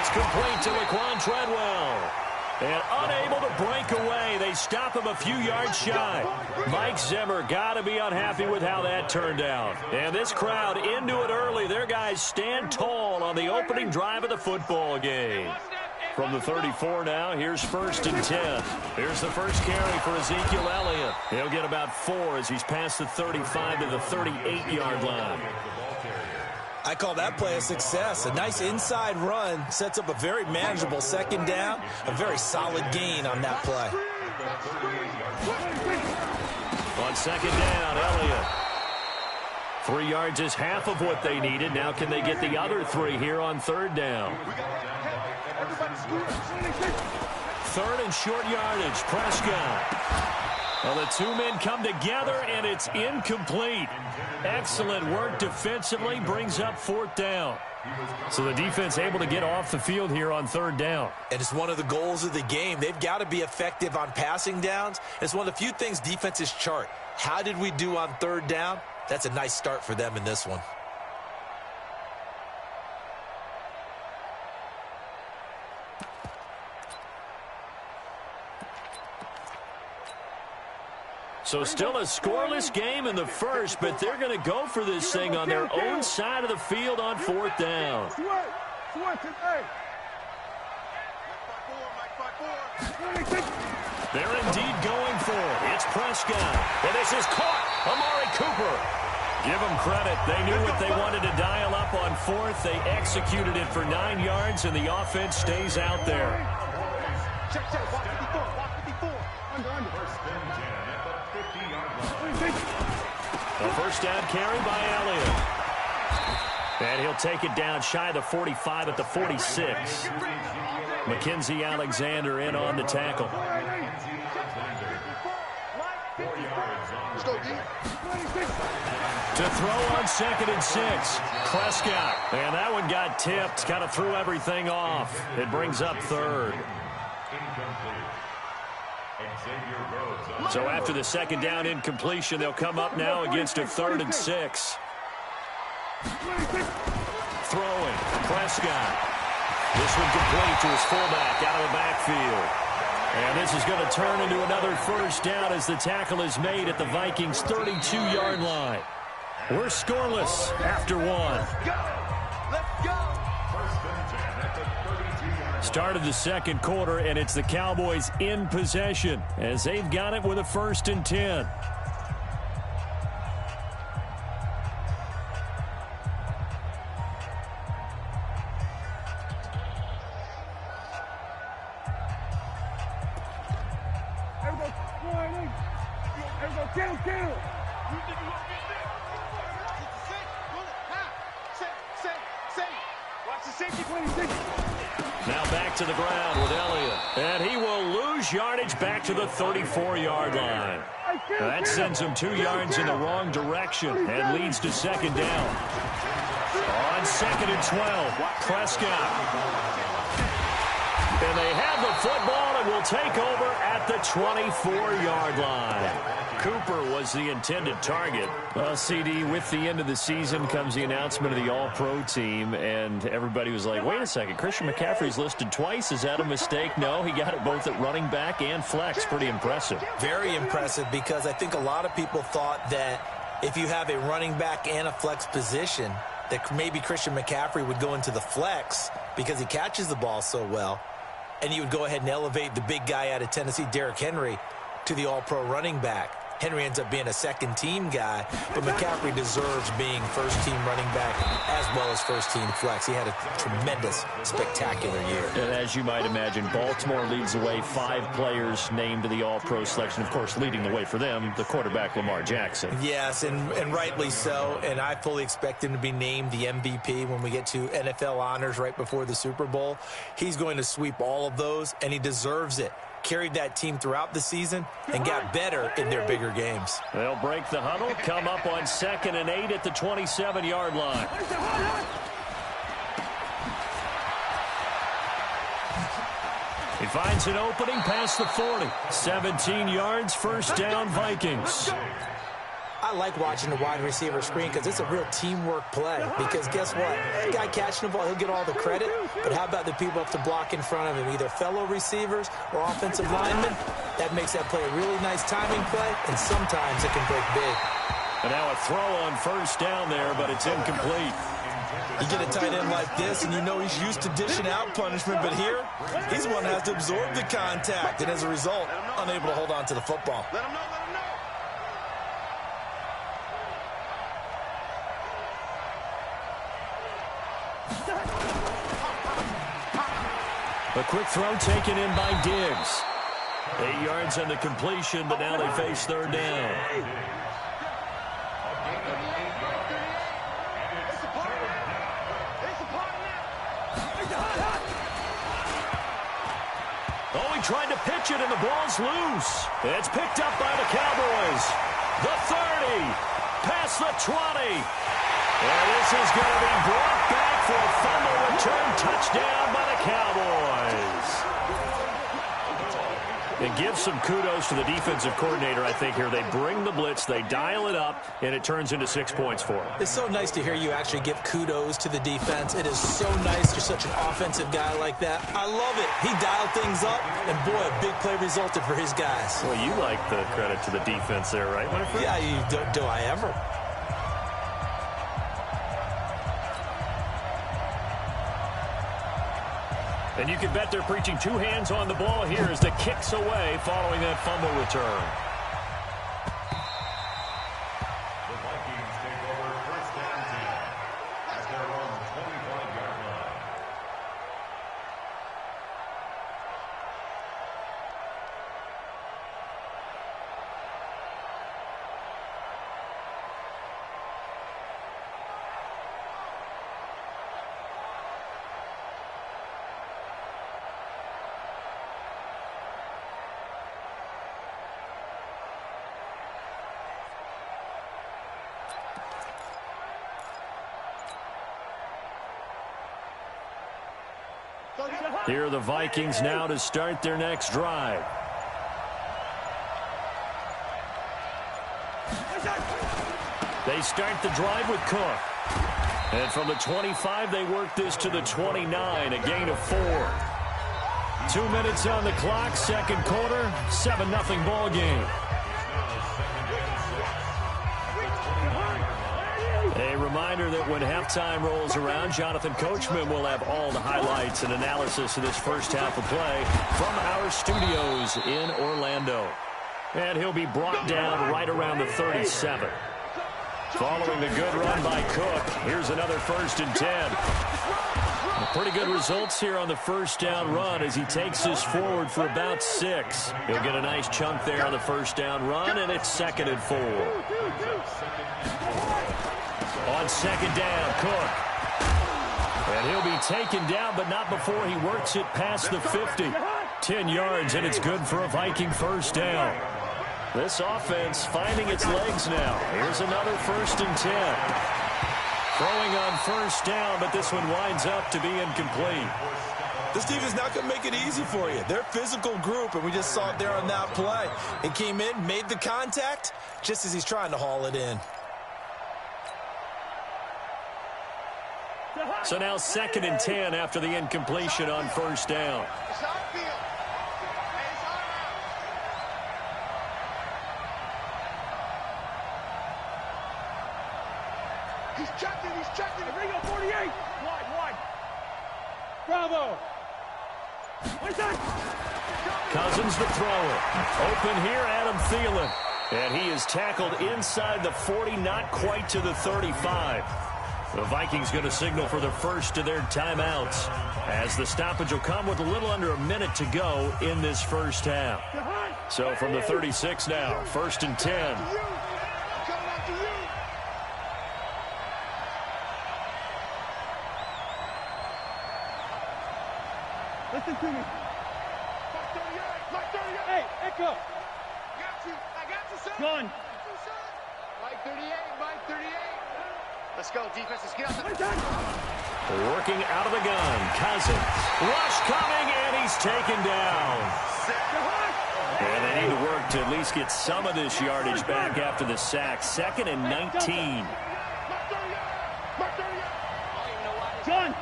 It's complete to Laquan Treadwell. And unable to break away. They stop him a few yards shy. Mike Zimmer got to be unhappy with how that turned out. And this crowd into it early. Their guys stand tall on the opening drive of the football game. From the 34 now, here's 1st and 10. Here's the first carry for Ezekiel Elliott. He'll get about 4 as he's past the 35 to the 38-yard line. I call that play a success. A nice inside run sets up a very manageable 2nd down. A very solid gain on that play. On 2nd down, Elliott. 3 yards is half of what they needed. Now can they get the other 3 here on 3rd down? 3rd and short yardage. Prescott. Well, the 2 men come together, and it's incomplete. Excellent work defensively, brings up 4th down. So the defense able to get off the field here on 3rd down. And it's one of the goals of the game. They've got to be effective on passing downs. It's one of the few things defenses chart. How did we do on 3rd down? That's a nice start for them in this one. So still a scoreless game in the first, but they're going to go for this thing on their own side of the field on 4th down. They're indeed going for it. It's Prescott. And this is caught. Amari Cooper. Give them credit. They knew what they wanted to dial up on 4th. They executed it for 9 yards, and the offense stays out there. A first down carry by Elliott. And he'll take it down shy of the 45 at the 46. Mackenzie Alexander in on the tackle. To throw on 2nd and 6. Prescott. And that one got tipped. Kind of threw everything off. It brings up 3rd. So after the 2nd down incompletion, they'll come up now against a 3rd and 6. Throwing. Prescott. This one complete to his fullback out of the backfield. And this is going to turn into another first down as the tackle is made at the Vikings' 32-yard line. We're scoreless after 1. Let's go. Start of the 2nd quarter, and it's the Cowboys in possession as they've got it with a 1st and 10. Now back to the ground with Elliott. And he will lose yardage back to the 34-yard line. That sends him 2 yards in the wrong direction and leads to 2nd down. On 2nd and 12, Prescott. And they have the football and will take over at the 24-yard line. Cooper was the intended target. Well, CD, with the end of the season comes the announcement of the All-Pro team, and everybody was like, wait a second, Christian McCaffrey's listed twice. Is that a mistake? No, he got it both at running back and flex. Pretty impressive. Very impressive, because I think a lot of people thought that if you have a running back and a flex position, that maybe Christian McCaffrey would go into the flex because he catches the ball so well, and you would go ahead and elevate the big guy out of Tennessee, Derrick Henry, to the All-Pro running back. Henry ends up being a 2nd-team guy, but McCaffrey deserves being 1st-team running back as well as 1st-team flex. He had a tremendous, spectacular year. And as you might imagine, Baltimore leads the way. 5 players named to the All-Pro selection. Of course, leading the way for them, the quarterback Lamar Jackson. Yes, and rightly so. And I fully expect him to be named the MVP when we get to NFL honors right before the Super Bowl. He's going to sweep all of those, and he deserves it. Carried that team throughout the season and got better in their bigger games. They'll break the huddle, come up on 2nd and 8 at the 27-yard line. He finds an opening past the 40. 17 yards, first down, Vikings. I like watching the wide receiver screen because it's a real teamwork play. Because guess what? The guy catching the ball, he'll get all the credit. But how about the people up to block in front of him, either fellow receivers or offensive linemen? That makes that play a really nice timing play, and sometimes it can break big. And now a throw on first down there, but it's incomplete. You get a tight end like this, and you know he's used to dishing out punishment, but here, he's the one that has to absorb the contact, and as a result, unable to hold on to the football. Let him know, let him know. A quick throw taken in by Diggs. 8 yards on the completion, but now they face third down. Oh, he tried to pitch it, and the ball's loose. It's picked up by the Cowboys. The 30, past the 20. And this is going to be brought back for a fumble return touchdown by the Cowboys. And give some kudos to the defensive coordinator, I think, here. They bring the blitz, they dial it up, and it turns into 6 points for them. It's so nice to hear you actually give kudos to the defense. It is so nice. You're such an offensive guy like that. I love it. He dialed things up, and boy, a big play resulted for his guys. Well, you like the credit to the defense there, right, Winifred? Yeah, do I ever? And you can bet they're preaching two hands on the ball here as the kick's away following that fumble return. The Vikings take over first down 10 as they're on the 25-yard line. Here are the Vikings now to start their next drive. They start the drive with Cook. And from the 25, they work this to the 29, a gain of 4. 2 minutes on the clock, second quarter, 7-0 ball game. A reminder that when halftime rolls around, Jonathan Coachman will have all the highlights and analysis of this first half of play from our studios in Orlando. And he'll be brought down right around the 37. Following the good run by Cook, here's another 1st and 10. Pretty good results here on the first down run as he takes this forward for about 6. He'll get a nice chunk there on the first down run, and it's 2nd and 4. On 2nd down, Cook. And he'll be taken down, but not before he works it past the 50. 10 yards, and it's good for a Viking first down. This offense finding its legs now. Here's another 1st and 10. Throwing on first down, but this one winds up to be incomplete. This defense not going to make it easy for you. They're a physical group, and we just saw it there on that play. It came in, made the contact, just as he's trying to haul it in. So now 2nd and 10 after the incompletion on first down. It's our field. It's our out. He's checking. Bring up 48. Wide. Bravo. Cousins the thrower. Open here, Adam Thielen. And he is tackled inside the 40, not quite to the 35. The Vikings going to signal for the first of their timeouts as the stoppage will come with a little under a minute to go in this first half. So from the 36 now, 1st and 10. Listen to me. Mike 38. Hey, Echo. I got you, sir. Gun. Mike 38. Let's go, defense. Let's get out the... Working out of the gun, Cousins. Rush coming, and he's taken down. And they need to work to at least get some of this yardage back after the sack. 2nd and 19. John.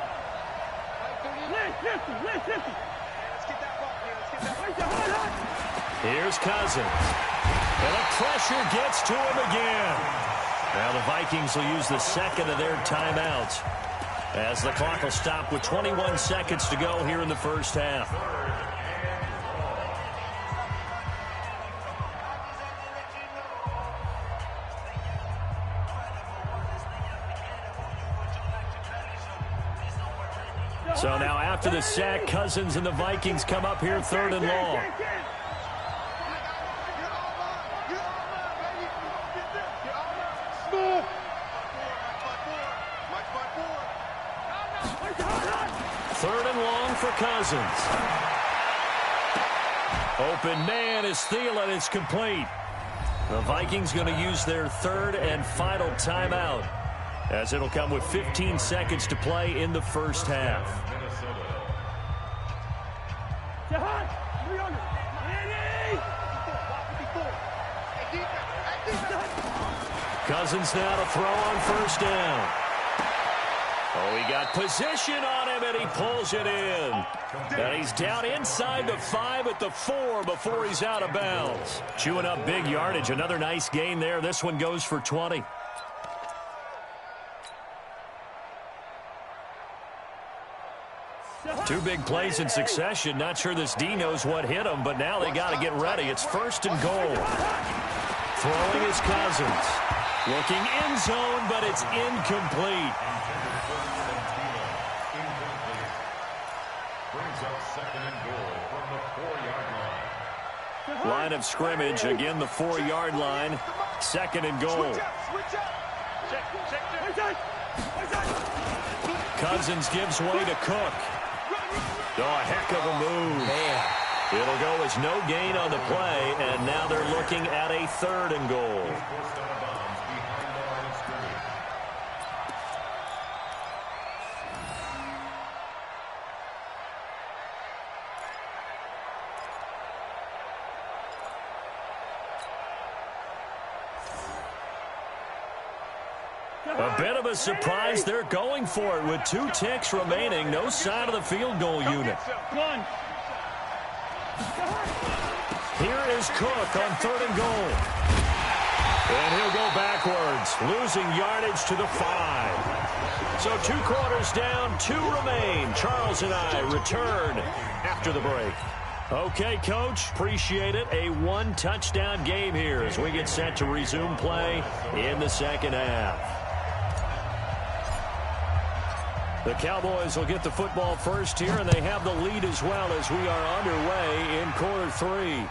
Here's Cousins. And the pressure gets to him again. Now the Vikings will use the second of their timeouts as the clock will stop with 21 seconds to go here in the first half. So now after the sack, Cousins and the Vikings come up here 3rd and long. Third and long for Cousins. Open man is Thielen. It's complete. The Vikings going to use their 3rd and final timeout, as it'll come with 15 seconds to play in the first half. Cousins now to throw on first down. Oh, he got position on him, and he pulls it in. And he's down inside the 5 at the 4 before he's out of bounds. Chewing up big yardage. Another nice gain there. This one goes for 20. Two big plays in succession. Not sure this D knows what hit him, but now they got to get ready. It's 1st and goal. Throwing is Cousins. Looking end zone, but it's incomplete. Brings up 2nd and goal from the 4-yard line. Line of scrimmage, again the 4-yard line. 2nd and goal. Cousins gives way to Cook. Oh, a heck of a move. Man. It'll go as no gain on the play, and now they're looking at a 3rd and goal. Forced out of bounds behind the line of scrimmage. A bit of a surprise. They're going for it with 2 ticks remaining. No sign of the field goal unit. Here is Cook on 3rd and goal. And he'll go backwards, losing yardage to the 5. So 2 quarters down, 2 remain. Charles and I return after the break. Okay, Coach, appreciate it. A 1-touchdown game here as we get set to resume play in the second half. The Cowboys will get the football first here, and they have the lead as well as we are underway in quarter 3.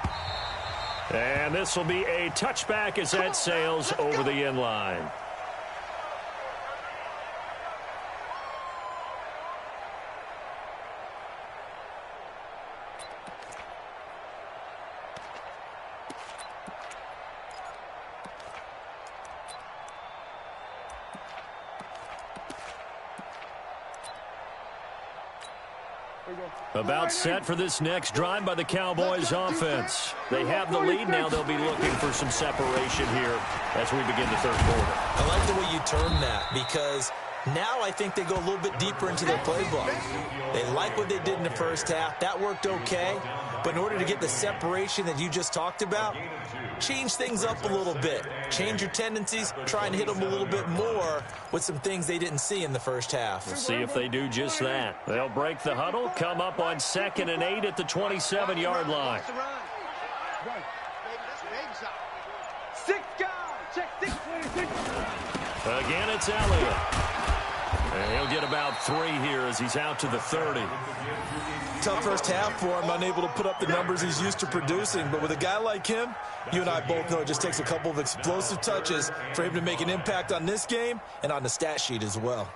And this will be a touchback as that sails over the end line. About set for this next drive by the Cowboys offense. They have the lead. Now they'll be looking for some separation here as we begin the 3rd quarter. I like the way you term that, because now I think they go a little bit deeper into their playbook. They like what they did in the first half. That worked okay. But in order to get the separation that you just talked about, change things up a little bit. Change your tendencies. Try and hit them a little bit more with some things they didn't see in the first half. We'll see if they do just that. They'll break the huddle, come up on 2nd and 8 at the 27-yard line. 6 guys. Check 6. Again, it's Elliott. And he'll get about 3 here as he's out to the 30. Tough first half for him, unable to put up the numbers he's used to producing. But with a guy like him, you and I both know it just takes a couple of explosive touches for him to make an impact on this game and on the stat sheet as well.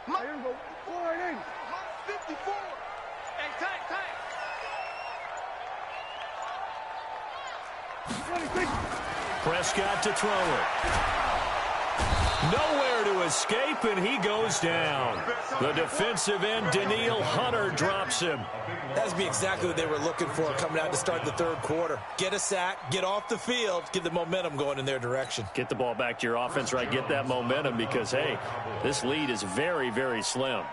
54. Hey, Prescott to throw it. Nowhere to escape, and he goes down. The defensive end, Daniil Hunter, drops him. That's exactly what they were looking for coming out to start the third quarter. Get a sack, get off the field, get the momentum going in their direction. Get the ball back to your offense, right? Get that momentum because, hey, this lead is very, very slim.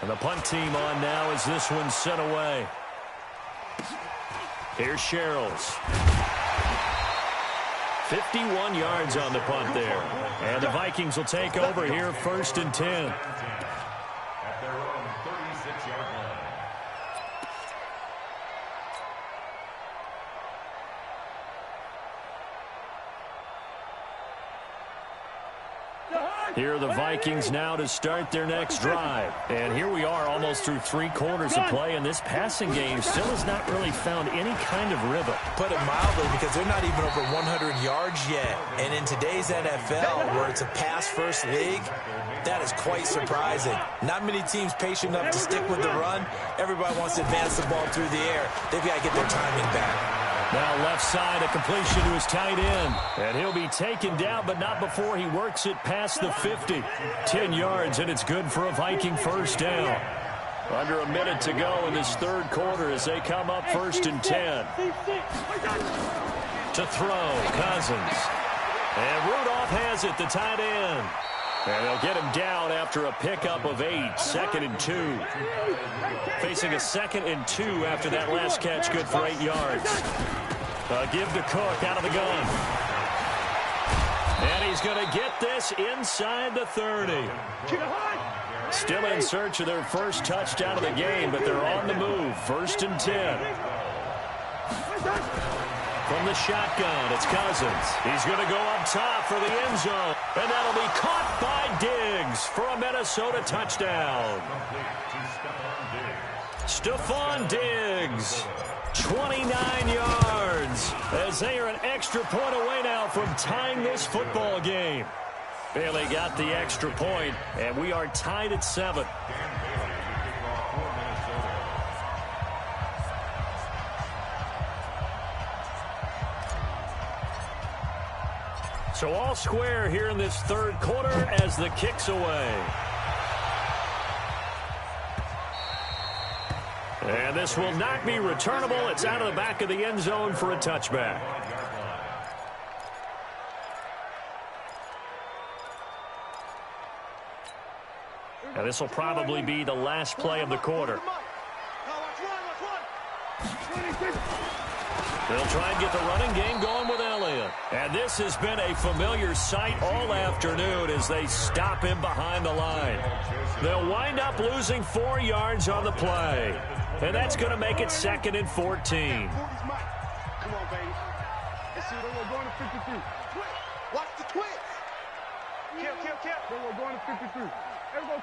And the punt team on now as this one's sent away. Here's Sherrills. 51 yards on the punt there. And the Vikings will take over here, 1st and 10. At their own 36-yard line. Here are the Vikings now to start their next drive. And here we are almost through 3 quarters of play, and this passing game still has not really found any kind of rhythm. Put it mildly, because they're not even over 100 yards yet. And in today's NFL, where it's a pass-first league, that is quite surprising. Not many teams patient enough to stick with the run. Everybody wants to advance the ball through the air. They've got to get their timing back. Now left side, a completion to his tight end. And he'll be taken down, but not before he works it past the 50. 10 yards, and it's good for a Viking first down. Under a minute to go in this third quarter as they come up 1st and 10. To throw, Cousins. And Rudolph has it, the tight end. And they'll get him down after a pickup of 8, 2nd and 2. Facing a 2nd and 2 after that last catch, good for 8 yards. Give to Cook out of the gun. And he's going to get this inside the 30. Still in search of their first touchdown of the game, but they're on the move. 1st and 10. From the shotgun, it's Cousins. He's going to go up top for the end zone. And that'll be caught by Diggs for a Minnesota touchdown. Stephon Diggs, 29 yards, as they are an extra point away now from tying this football game. Bailey got the extra point, and we are tied at 7. So all square here in this third quarter as the kick's away. And this will not be returnable. It's out of the back of the end zone for a touchback. And this will probably be the last play of the quarter. They'll try and get the running game going with Elliott. And this has been a familiar sight all afternoon as they stop him behind the line. They'll wind up losing 4 yards on the play. And that's going to make it 2nd and 14. Come on, baby. Let's see, we're going to 53. Watch the twist. Kill. We're going to 53. There we go.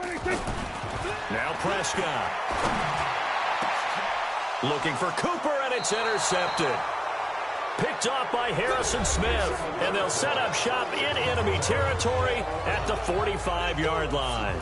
26. Now Prescott. Looking for Cooper, and it's intercepted. Picked off by Harrison Smith, and they'll set up shop in enemy territory at the 45-yard line.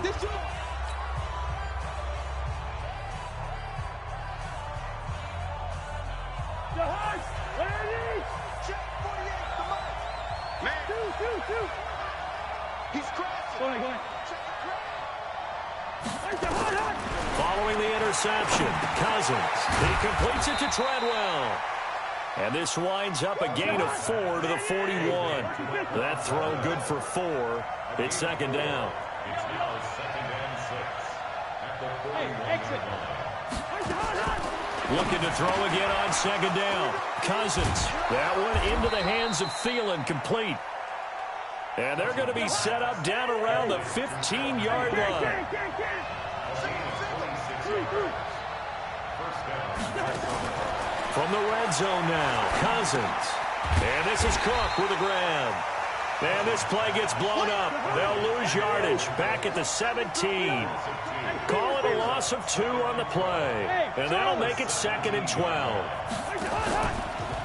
Following the interception, Cousins. He completes it to Treadwell. And this winds up a gain of 4 to the 41. That throw good for 4. It's 2nd down. It's now 2nd and 6 at the 41. Looking to throw again on 2nd down. Cousins. That one into the hands of Thielen, complete. And they're going to be set up down around the 15-yard line. From the red zone now, Cousins. And this is Cook with a grab. And this play gets blown up. They'll lose yardage back at the 17. Call it a loss of 2 on the play. And that'll make it 2nd and 12.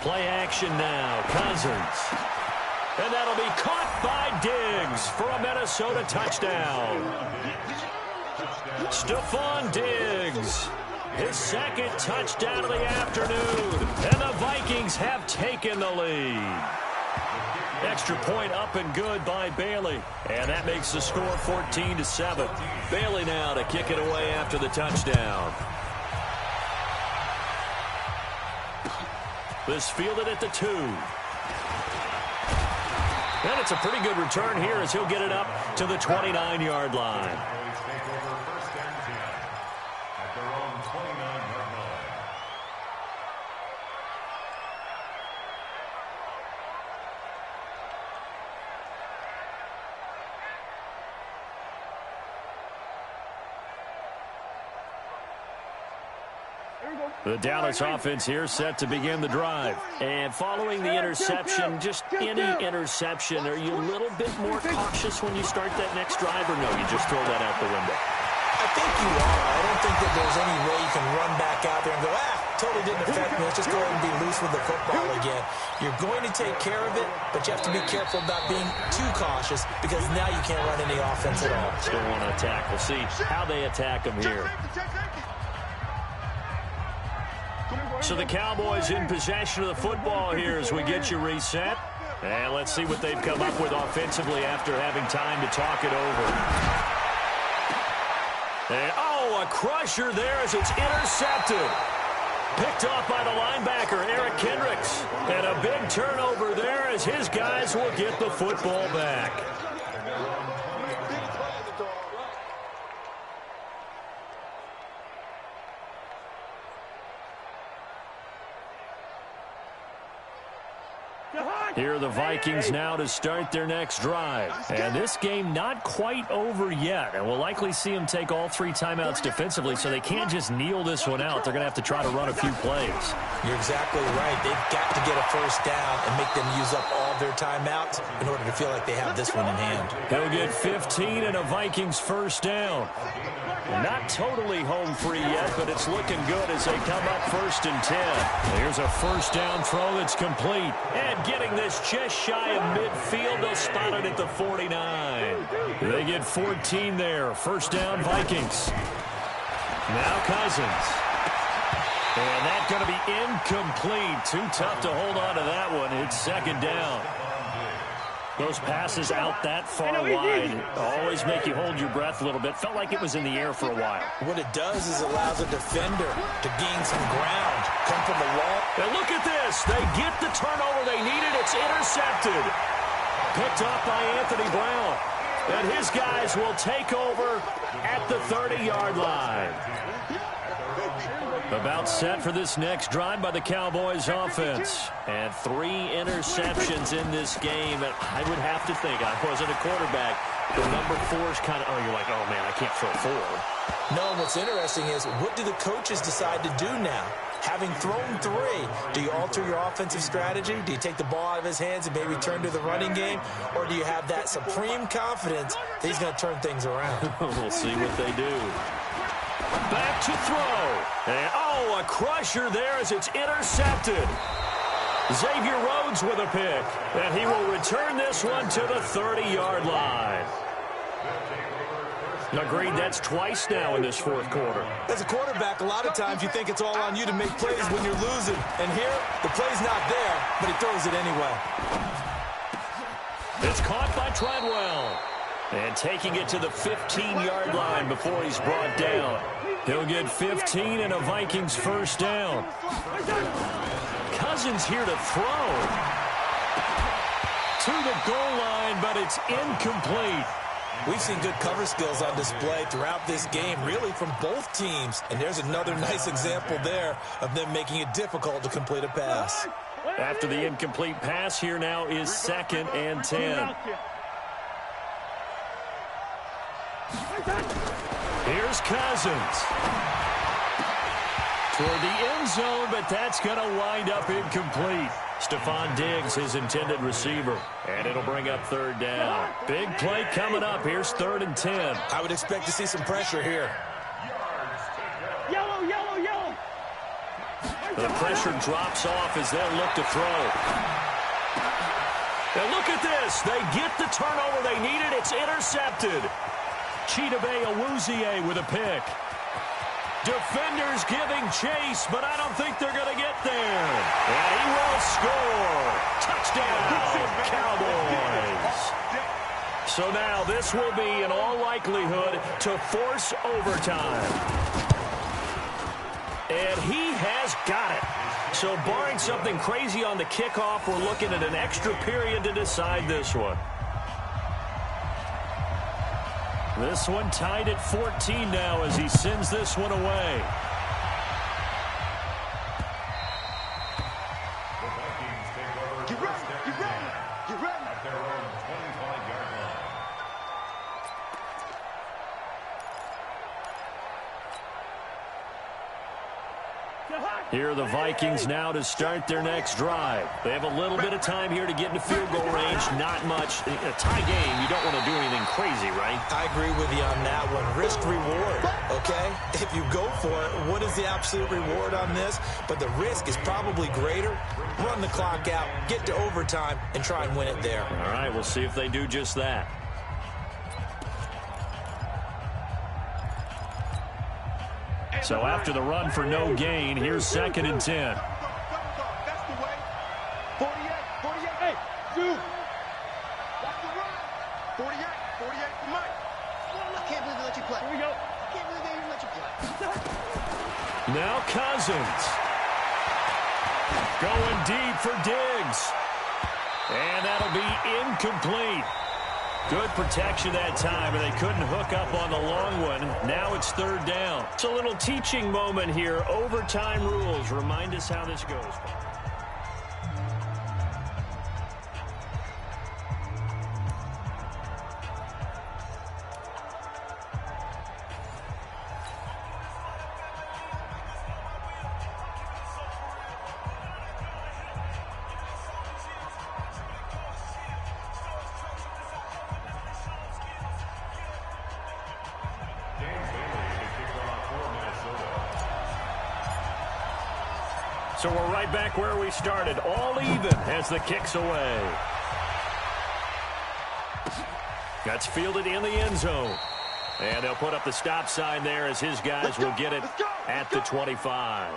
Play action now. Cousins. And that'll be caught by Diggs for a Minnesota touchdown. Stephon Diggs, his second touchdown of the afternoon. And the Vikings have taken the lead. Extra point up and good by Bailey. And that makes the score 14-7. Bailey now to kick it away after the touchdown. This fielded at the 2. And it's a pretty good return here as he'll get it up to the 29-yard line. The Dallas offense here set to begin the drive. And following the interception, just any interception, are you a little bit more cautious when you start that next drive, or no, you just throw that out the window? I think you are. I don't think that there's any way you can run back out there and go, totally didn't affect me. Let's just go ahead and be loose with the football again. You're going to take care of it, but you have to be careful about being too cautious because now you can't run any offense at all. Still want to attack. We'll see how they attack them here. So the Cowboys in possession of the football here as we get you reset. And let's see what they've come up with offensively after having time to talk it over. And, a crusher there as it's intercepted. Picked off by the linebacker, Eric Kendricks. And a big turnover there as his guys will get the football back. Here are the Vikings now to start their next drive. And this game not quite over yet. And we'll likely see them take all 3 timeouts defensively, so they can't just kneel this one out. They're going to have to try to run a few plays. You're exactly right. They've got to get a first down and make them use up all their timeouts in order to feel like they have this one in hand. They'll get 15 and a Vikings first down. Not totally home free yet, but it's looking good as they come up 1st and 10. Here's a first down throw that's complete. And getting this just shy of midfield, they'll spot it at the 49. They get 14 there. First down, Vikings. Now Cousins. And that's going to be incomplete. Too tough to hold on to that one. It's 2nd down. Those passes out that far wide always make you hold your breath a little bit. Felt like it was in the air for a while. What it does is allows a defender to gain some ground, come from the wall. And look at this. They get the turnover they needed. It's intercepted. Picked up by Anthony Brown. And his guys will take over at the 30-yard line. About set for this next drive by the Cowboys offense. And 3 interceptions in this game. And I would have to think, I wasn't a quarterback, the number 4 is kind of, you're like, oh, man, I can't throw 4. No, what's interesting is, what do the coaches decide to do now? Having thrown 3, do you alter your offensive strategy? Do you take the ball out of his hands and maybe turn to the running game? Or do you have that supreme confidence that he's going to turn things around? We'll see what they do. Back to throw. And, a crusher there as it's intercepted. Xavier Rhodes with a pick. And he will return this one to the 30-yard line. Agreed, that's twice now in this 4th quarter. As a quarterback, a lot of times you think it's all on you to make plays when you're losing. And here, the play's not there, but he throws it anyway. It's caught by Treadwell. And taking it to the 15-yard line before he's brought down. He'll get 15 and a Vikings first down. Cousins here to throw. To the goal line, but it's incomplete. We've seen good cover skills on display throughout this game, really from both teams. And there's another nice example there of them making it difficult to complete a pass. After the incomplete pass, here now is 2nd and 10. Here's Cousins. Toward the end zone, but that's going to wind up incomplete. Stephon Diggs, his intended receiver. And it'll bring up 3rd down. Big play coming up. Here's 3rd and 10. I would expect to see some pressure here. Yellow, yellow, yellow. The pressure drops off as they'll look to throw. And look at this. They get the turnover they needed. It's intercepted. Chidobe Awuzie with a pick. Defenders giving chase, but I don't think they're going to get there. And he will score. Touchdown, Cowboys. So now this will be, in all likelihood, to force overtime. And he has got it. So barring something crazy on the kickoff, we're looking at an extra period to decide this one. This one tied at 14 now as he sends this one away. The Vikings take over first down and 10 at their own 25-yard line. Here are the Vikings now to start their next drive. They have a little bit of time here to get into field goal range. Not much. In a tie game, you don't want to do anything crazy, right? I agree with you on that one. Risk-reward, okay? If you go for it, what is the absolute reward on this? But the risk is probably greater. Run the clock out, get to overtime, and try and win it there. All right, we'll see if they do just that. So after the run for no gain, here's 2nd and 10. That's the way. 48. Hey, dude. That's the run. 48 for Mike. I can't believe they let you play. Here we go. I can't believe they even let you play. Now Cousins. Going deep for Diggs. And that'll be incomplete. Good protection that time, and they couldn't hook up on the long one. Now it's 3rd down. It's a little teaching moment here. Overtime rules. Remind us how this goes. So we're right back where we started. All even as the kick's away. That's fielded in the end zone. And they'll put up the stop sign there as his guys will get it at the 25.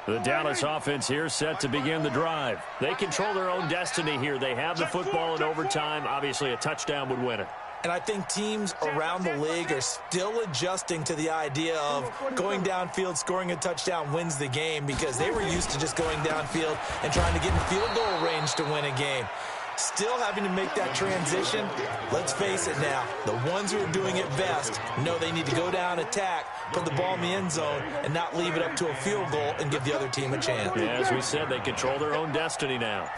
The Dallas offense here set to begin the drive. They control their own destiny here. They have the football in overtime. Obviously, a touchdown would win it. And I think teams around the league are still adjusting to the idea of going downfield, scoring a touchdown wins the game, because they were used to just going downfield and trying to get in field goal range to win a game. Still having to make that transition. Let's face it now, the ones who are doing it best know they need to go down, attack, put the ball in the end zone, and not leave it up to a field goal and give the other team a chance. Yeah, as we said, they control their own destiny now.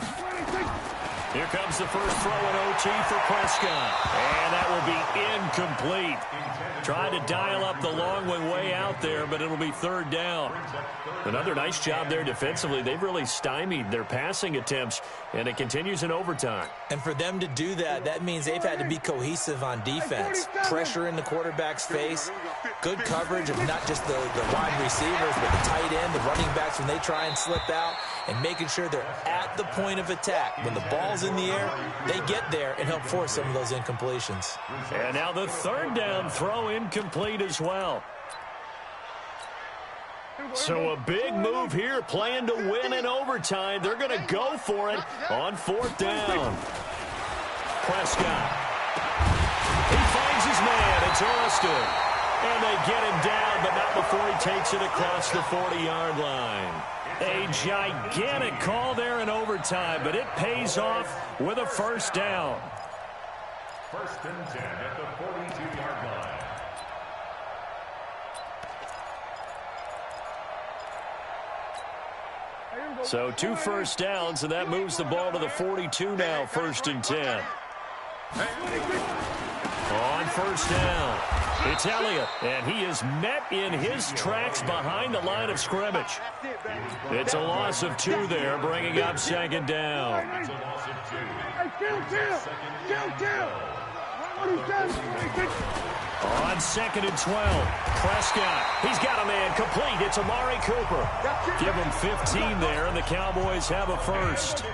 Here comes the first throw in OT for Prescott. And that will be incomplete. Trying to dial up the long one way out there, but it'll be 3rd down. Another nice job there defensively. They've really stymied their passing attempts, and it continues in overtime. And for them to do that, that means they've had to be cohesive on defense. Pressure in the quarterback's face, good coverage of not just the wide receivers, but the tight end, the running backs when they try and slip out, and making sure they're at the point of attack. When the ball's in the air, they get there and help force some of those incompletions. And now the 3rd down throw incomplete as well. So a big move here, playing to win in overtime. They're going to go for it on 4th down. Prescott. He finds his man. It's Austin. And they get him down, but not before he takes it across the 40-yard line. A gigantic call there in overtime, but it pays off with a 1st down. 1st and 10 at the 42-yard line. So 2 first downs, and that moves the ball to the 42 now, 1st and 10. On first down, it's Elliott, and he is met in his tracks behind the line of scrimmage. It's a loss of 2 there, bringing up 2nd down. On 2nd and 12, Prescott. He's got a man complete. It's Amari Cooper. Give him 15 there, and the Cowboys have a first.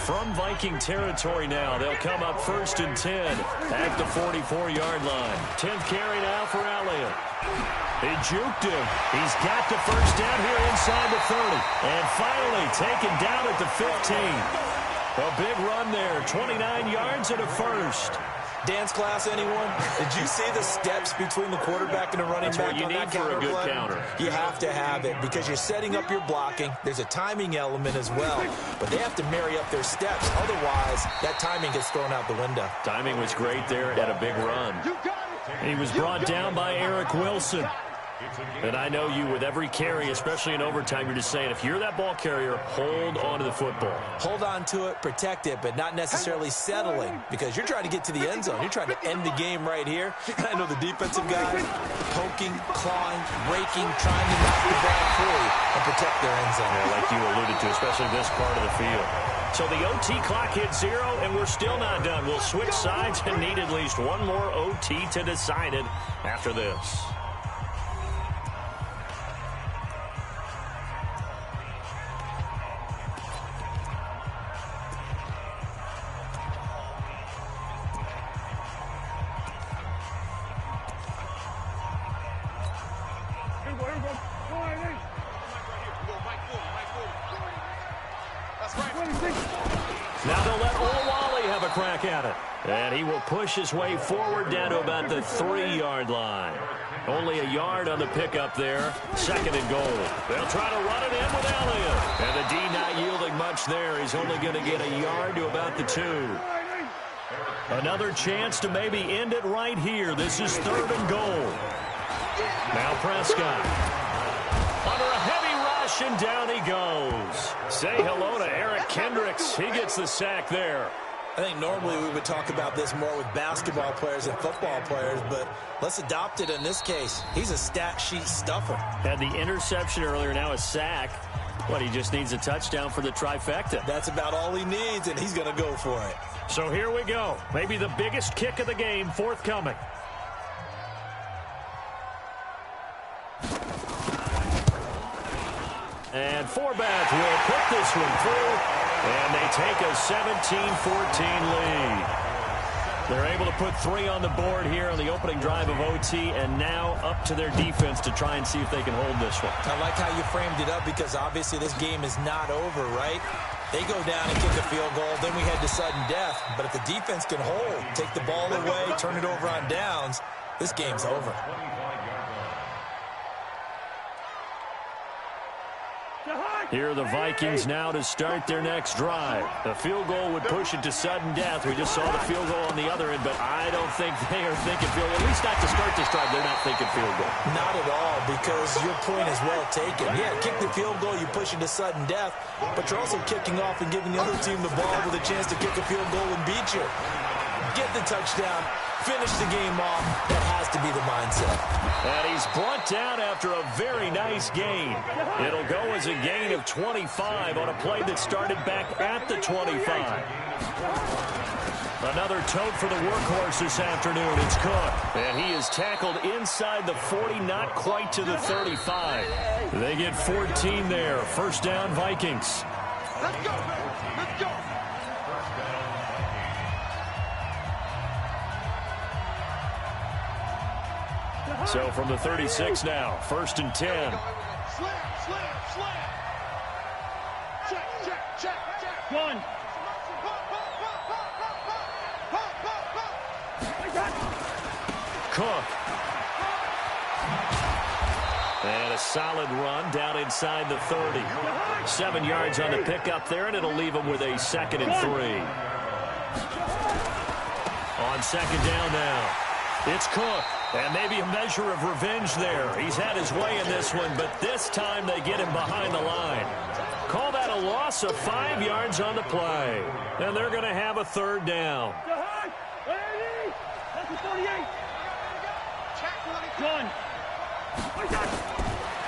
From Viking territory now, they'll come up 1st and 10 at the 44-yard line. 10th carry now for Elliott. He juked him. He's got the first down here inside the 30. And finally taken down at the 15. A big run there, 29 yards and a first. Dance class, anyone? Did you see the steps between the quarterback and the running back on that counter play? That's what you need for a good counter. You have to have it because you're setting up your blocking. There's a timing element as well, but they have to marry up their steps. Otherwise, that timing gets thrown out the window. Timing was great there at a big run. He was brought down by Eric Wilson. And I know you, with every carry, especially in overtime, you're just saying, if you're that ball carrier, hold on to the football. Hold on to it, protect it, but not necessarily settling, because you're trying to get to the end zone. You're trying to end the game right here. I know the defensive guys poking, clawing, raking, trying to knock the ball free and protect their end zone. Yeah, like you alluded to, especially this part of the field. So the OT clock hits 0, and we're still not done. We'll switch sides and need at least one more OT to decide it after this. Now they'll let Olawale have a crack at it. And he will push his way forward down to about the 3-yard line. Only a yard on the pickup there. 2nd and goal. They'll try to run it in with Elliott. And the D not yielding much there. He's only going to get a yard to about the 2. Another chance to maybe end it right here. This is 3rd and goal. Now Prescott. Under a heavy rush, and down he goes. Say hello to Eric Kendricks. He gets the sack there. I think normally we would talk about this more with basketball players and football players, but let's adopt it in this case. He's a stat sheet stuffer. Had the interception earlier, now a sack. What, he just needs a touchdown for the trifecta. That's about all he needs, and he's going to go for it. So here we go. Maybe the biggest kick of the game forthcoming. And Forbath will put this one through, and they take a 17-14 lead. They're able to put 3 on the board here on the opening drive of OT, and now up to their defense to try and see if they can hold this one. I like how you framed it up, because obviously this game is not over, right? They go down and kick a field goal, then we head to sudden death. But if the defense can hold, take the ball away, turn it over on downs, this game's over. Here are the Vikings now to start their next drive. The field goal would push it to sudden death. We just saw the field goal on the other end, but I don't think they are thinking field goal. At least not to start this drive. They're not thinking field goal. Not at all, because your point is well taken. Yeah, kick the field goal, you push it to sudden death, but you're also kicking off and giving the other team the ball with a chance to kick a field goal and beat you. Get the touchdown, finish the game off. That has to be the mindset. And he's brought down after a very nice gain. It'll go as a gain of 25 on a play that started back at the 25. Another tote for the workhorse this afternoon. It's Cook. And he is tackled inside the 40, not quite to the 35. They get 14 there. First down, Vikings. Let's go, let's go. So from the 36 now, 1st and 10. Slam, slam, slam. Check, check, check, check. One. Cook. And a solid run down inside the 30. 7 yards on the pickup there, and it'll leave him with a 2nd and 3. On 2nd down now, it's Cook. And maybe a measure of revenge there. He's had his way in this one, but this time they get him behind the line. Call that a loss of 5 yards on the play. And they're going to have a third down.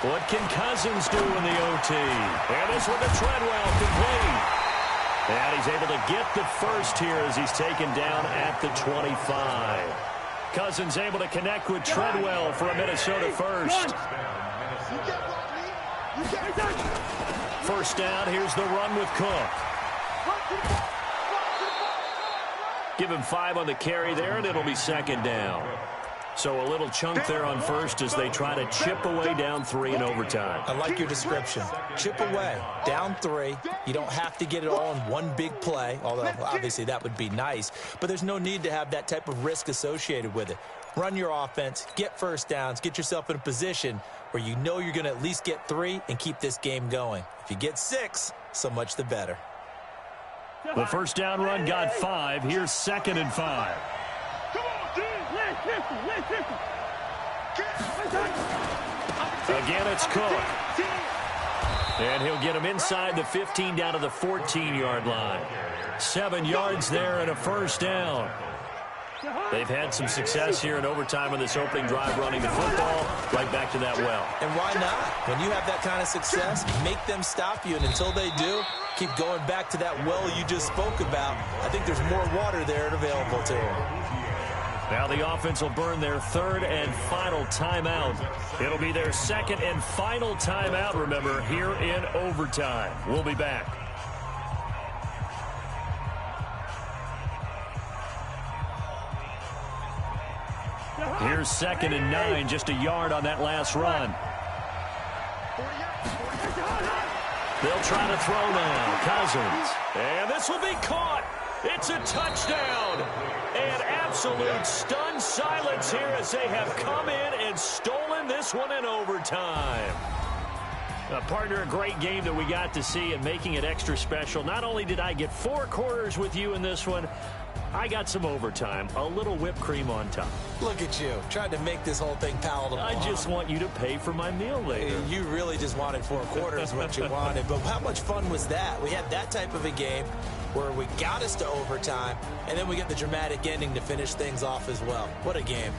What can Cousins do in the OT? And this one to Treadwell, complete. And he's able to get the first here as he's taken down at the 25. Cousins able to connect with Treadwell for a Minnesota first. First down, here's the run with Cook. Give him 5 on the carry there, and it'll be second down. So a little chunk there on first as they try to chip away down 3 in overtime. I like your description. Chip away, down 3. You don't have to get it all in one big play, although obviously that would be nice. But there's no need to have that type of risk associated with it. Run your offense, get first downs, get yourself in a position where you know you're going to at least get 3 and keep this game going. If you get 6, so much the better. The first down run got 5. Here's 2nd and 5. Again, it's Cook. And he'll get him inside the 15 down to the 14-yard line. 7 yards there and a first down. They've had some success here in overtime on this opening drive running the football right back to that well. And why not? When you have that kind of success, make them stop you. And until they do, keep going back to that well you just spoke about. I think there's more water there available to them. Now the offense will burn their 3rd and final timeout. It'll be their 2nd and final timeout, remember, here in overtime. We'll be back. Here's 2nd and 9, just a yard on that last run. They'll try to throw now. Cousins. And this will be caught. It's a touchdown. And absolute stunned silence here as they have come in and stolen this one in overtime. Partner, a great game that we got to see and making it extra special. Not only did I get 4 quarters with you in this one, I got some overtime, a little whipped cream on top. Look at you, trying to make this whole thing palatable. I just want you to pay for my meal later. You really just wanted 4 quarters what you wanted. But how much fun was that? We had that type of a game where we got us to overtime, and then we get the dramatic ending to finish things off as well. What a game.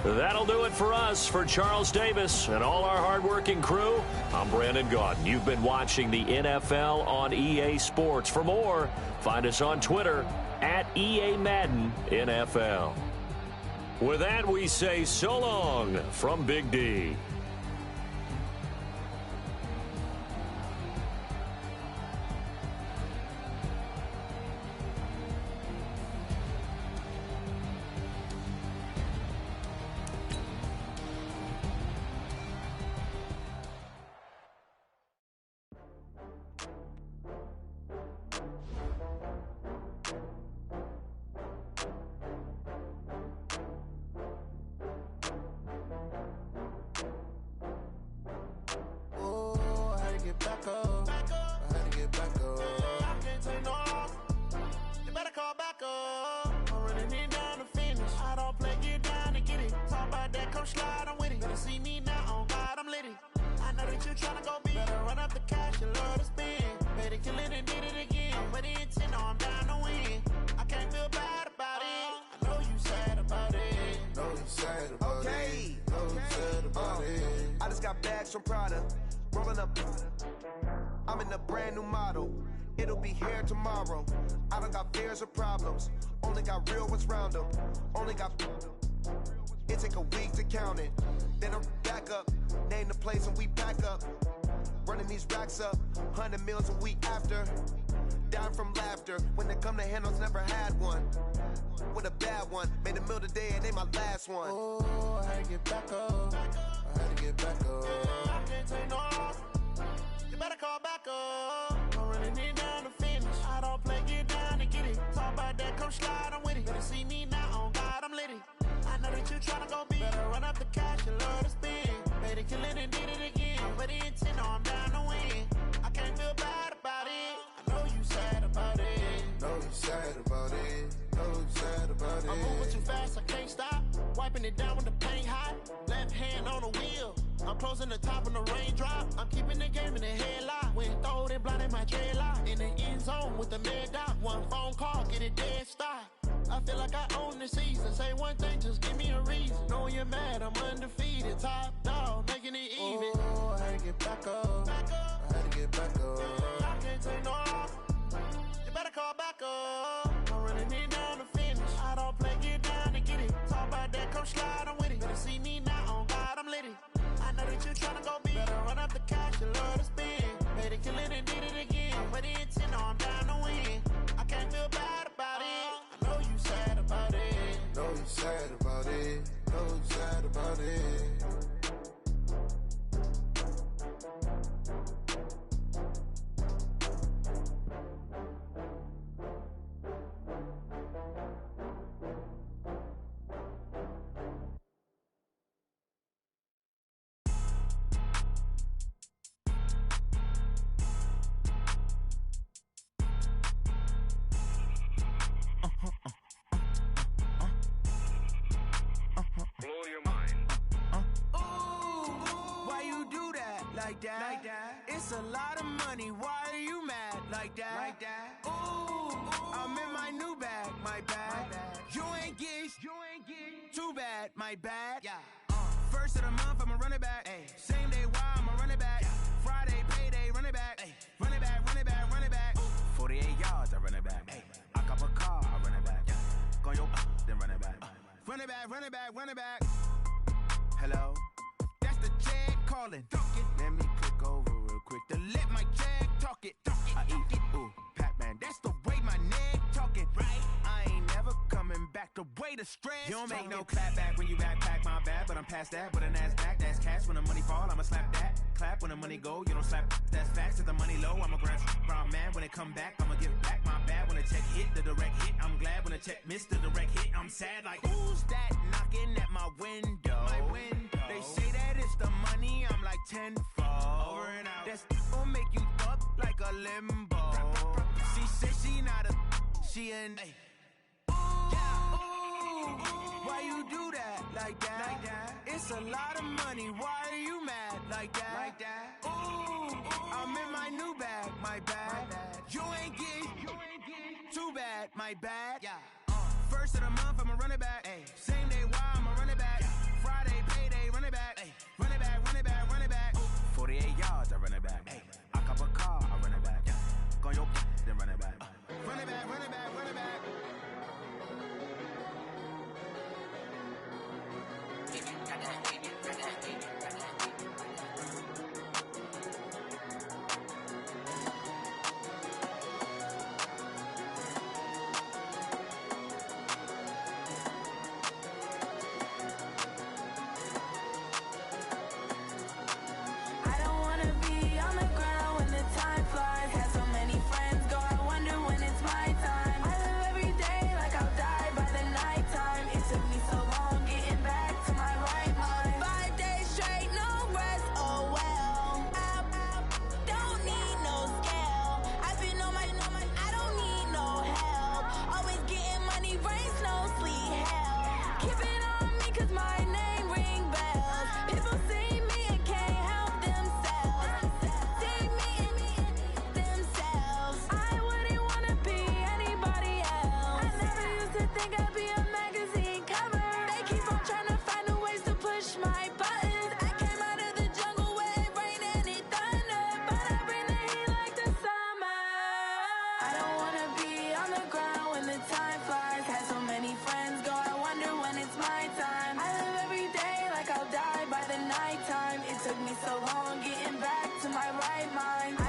That'll do it for us. For Charles Davis and all our hardworking crew, I'm Brandon Gaudin. You've been watching the NFL on EA Sports. For more, find us on Twitter at EA Madden NFL. With that, we say so long from Big D. I'm in a brand new model. It'll be here tomorrow. I don't got fears or problems. Only got real ones round them. Only got... It take a week to count it. Then I'm back up. Name the place and we pack up. Running these racks up. 100 meals a week after. Down from laughter. When they come to handles, never had one. With a bad one. Made a meal today and they my last one. Oh, I had to get back up. I had to get back up. I can't take no off. You better call back up. I'm running it down to finish. I don't play, get down and get it. Talk about that, come slide, I'm with it. Better see me now, on God, I'm litty. I know that you tryna go big. Better run up the cash, you love to spin. Made it, kill it, and did it again. But the intent, no, I'm down to win. I can't feel bad about it. I know you sad about it. Know you sad about it. Know you sad about it. I'm moving too fast, I can't stop. Wiping it down with the paint hot. Left hand on the wheel. I'm I'm closing the top on the raindrop. I'm keeping the game in the headlock. When throwed and blinded my dreadlock. In the end zone with the mad dot. One phone call, get it dead stop. I feel like I own the season. Say one thing, just give me a reason. Knowing you're mad, I'm undefeated. Top dog, making it even. Oh, I had to get back up. I had to get back up. I can't take no loss. You better call back up. I'm running it down to finish. I don't play, get down to get it. Talk about that, come slide, I'm with it. Better see me now, on God, I'm lit it. I know that you're trying to go big. Better run up the cash, you love to spend. Made it, kill it, and did it again. I'm ready and 10, I'm down to win. I can't feel bad about it. I know you sad about it. Know you sad about it. Know you sad about it. It's a lot of money, why are you mad like that? Ooh, I'm in my new bag, my bad. You ain't get too bad, my bad. Yeah. First of the month, I'ma run it back. Ay. Same day, why I'ma run it back. Yeah. Friday, payday, run it back. Ay. Run it back, run it back, run it back. Ooh. 48 yards, I run it back. Ay. I cop a car, I run it back. Yeah. Go yo, then run it back. Run it back, run it back, run it back. Hello? That's the check calling. Let me click over real quick to let my check talk it. I eat it, ooh, Pac-Man. That's the way my neck talking. Right? I ain't never coming back the way the stress. You don't make no clap back when you backpack, my bad. But I'm past that with a NASDAQ. That's cash when the money fall, I'ma slap that. Clap when the money go, you don't slap. That's facts. If the money low, I'ma grab brown man. When it come back, I'ma give back my bad. When the check hit, the direct hit. I'm glad when the check missed the direct hit. I'm sad like, who's that knocking at my window? My window. They say that it's the money, I'm like tenfold. Over and out. That's gon' make you up like a limbo. She said she not a, she an. Ooh, yeah. Ooh, why you do that like that? It's a lot of money, why are you mad like that? Ooh, I'm in my new bag, my bad. You ain't get too bad, my bad. Yeah. First of the month, I'ma run it back. Ay. Same day, why I'ma run it back. Yeah. Friday, payday, run it back. Ay. Run it back, run it back, run it back. Ooh. 48 yards, I run it back. Ay. I cop a car, I run it back. Yeah. Go yo, then run it back. Run it back, run it back, run it back. Took me so long getting back to my right mind.